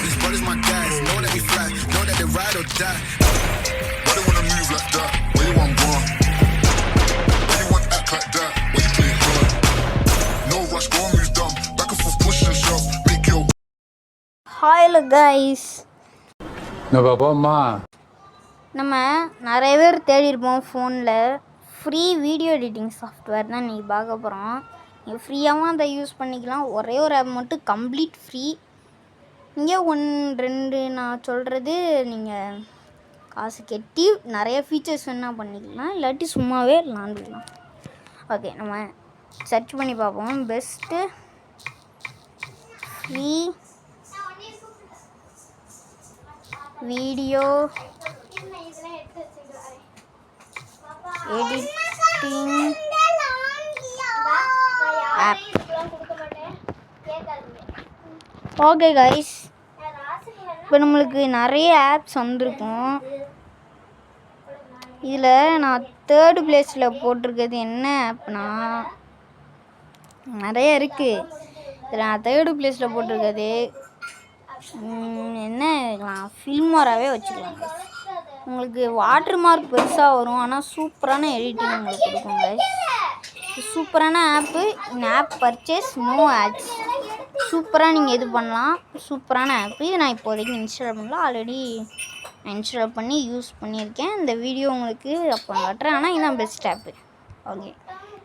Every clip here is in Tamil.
These brothers my guys, know that we fly, know that they ride or die. Why they wanna move like that? Where you want gone? Why you want act like that? Why you play hard? No rush, go and move dumb. Back and forth, push and shove. Make your hi guys, பாப்பாம்மா நம்ம நிறைய பேர் தேடி இருப்போம் ஃபோனில் ஃப்ரீ வீடியோ எடிட்டிங் சாஃப்ட்வேர் தான் நீங்கள் பார்க்க போகிறோம். நீங்கள் ஃப்ரீயாகவும் அதை யூஸ் பண்ணிக்கலாம். ஒரே ஒரு ஆப் மட்டும் கம்ப்ளீட் ஃப்ரீ. நீங்கள் 1-2 நான் சொல்கிறது நீங்கள் காசு கட்டி நிறைய ஃபீச்சர்ஸ் வேணால் பண்ணிக்கலாம், இல்லாட்டி சும்மாவே விளாண்டுக்கலாம். ஓகே, நம்ம சர்ச் பண்ணி பார்ப்போம். Best free video editing app. Okay guys, இப்போ நம்மளுக்கு நிறைய ஆப்ஸ் வந்திருக்கும். இதில் நான் 3rd பிளேஸில் போட்டிருக்கிறது என்ன ஆப்னா, நிறைய இருக்குது. இதில் நான் 3rd பிளேஸில் போட்டிருக்கிறது என்ன வைக்கலாம், ஃபில்மோராவே வச்சுக்கலாம். உங்களுக்கு வாட்டர் மார்க் பெருசாக வரும், ஆனால் சூப்பரான எடிட்டிங் உங்களுக்கு கொடுக்குங்க. சூப்பரான ஆப்பு. இந்த ஆப் பர்ச்சேஸ் நோ ஆட்ஸ். சூப்பராக நீங்கள் இது பண்ணலாம். சூப்பரான ஆப்பு. இது நான் இப்போதைக்கு இன்ஸ்டால் பண்ணல, ஆல்ரெடி இன்ஸ்டால் பண்ணி யூஸ் பண்ணியிருக்கேன். இந்த வீடியோ உங்களுக்கு அப்போ காட்டுறேன். ஆனால் இதுதான் பெஸ்ட் ஆப்பு. ஓகே,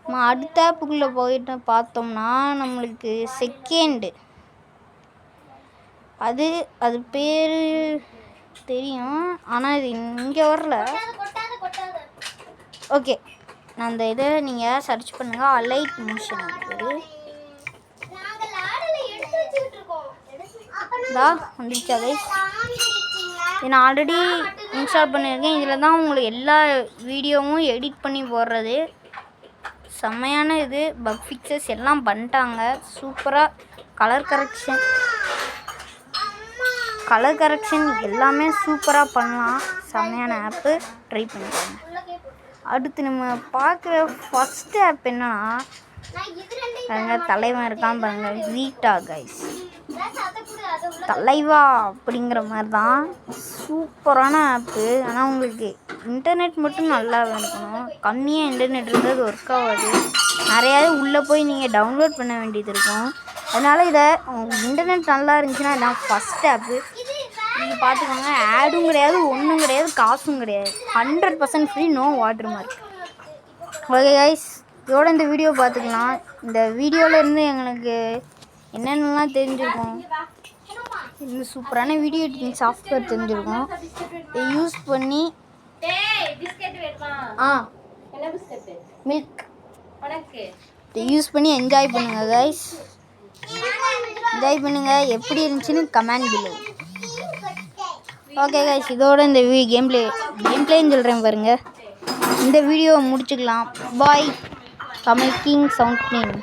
நம்ம அடுத்த ஆப்புக்குள்ளே போயிட்டு பார்த்தோம்னா நம்மளுக்கு செகண்டு அது பேர் தெரியும், ஆனால் இது இங்கே வரல. ஓகே, நான் அந்த இதை நீங்கள் சர்ச் பண்ணுங்கள். அலைட் மோஷன் பேர் வந்துருச்சு. அதை நான் ஆல்ரெடி இன்ஸ்டால் பண்ணியிருக்கேன். இதில் தான் உங்களுக்கு எல்லா வீடியோவும் எடிட் பண்ணி போடுறது. செம்மையான இது. பக் ஃபிக்சஸ் எல்லாம் பண்ணிட்டாங்க. சூப்பராக கலர் கரெக்ஷன் எல்லாமே சூப்பராக பண்ணலாம். செம்மையான ஆப்பு, ட்ரை பண்ணிக்கோங்க. அடுத்து நம்ம பார்க்குற ஃபஸ்ட்டு ஆப் என்னன்னா, பாருங்கள் தலைவன் இருக்கான் பாருங்கள், வீட்டா கைஸ். தலைவா அப்படிங்கிற மாதிரி தான் சூப்பரான ஆப்பு. ஆனால் உங்களுக்கு இன்டர்நெட் மட்டும் நல்லா இருக்கணும். கம்மியாக இன்டர்நெட் இருந்தது ஒர்க் ஆகாது. நிறையாவே உள்ளே போய் நீங்கள் டவுன்லோட் பண்ண வேண்டியது இருக்கும். அதனால் இதை உங்களுக்கு இன்டர்நெட் நல்லா இருந்துச்சுன்னா இதான் ஃபஸ்ட் ஆப்பு. நீங்கள் பார்த்துக்கோங்க. ஆடும் கிடையாது, ஒன்றும் கிடையாது, காசும் கிடையாது. 100% free, no watermark. Okay guys, இதோட இந்த வீடியோ பார்த்துக்கலாம். இந்த வீடியோவிலேருந்து எங்களுக்கு என்னென்னலாம் தெரிஞ்சிருக்கும், இந்த சூப்பரான வீடியோ எடிட்டிங் சாஃப்ட்வேர் தெரிஞ்சிருக்கும். இதை யூஸ் பண்ணி மில்க் இதை யூஸ் பண்ணி என்ஜாய் பண்ணுங்கள் கைஸ். என்ஜாய் பண்ணுங்கள். எப்படி இருந்துச்சுன்னு கமெண்ட் பில்லோ. ஓகே கைஸ், இதோட இந்த கேம் பிளேன்னு சொல்கிறேன் பாருங்கள். இந்த வீடியோவை முடிச்சுக்கலாம். Bye. Kamal king sound clean.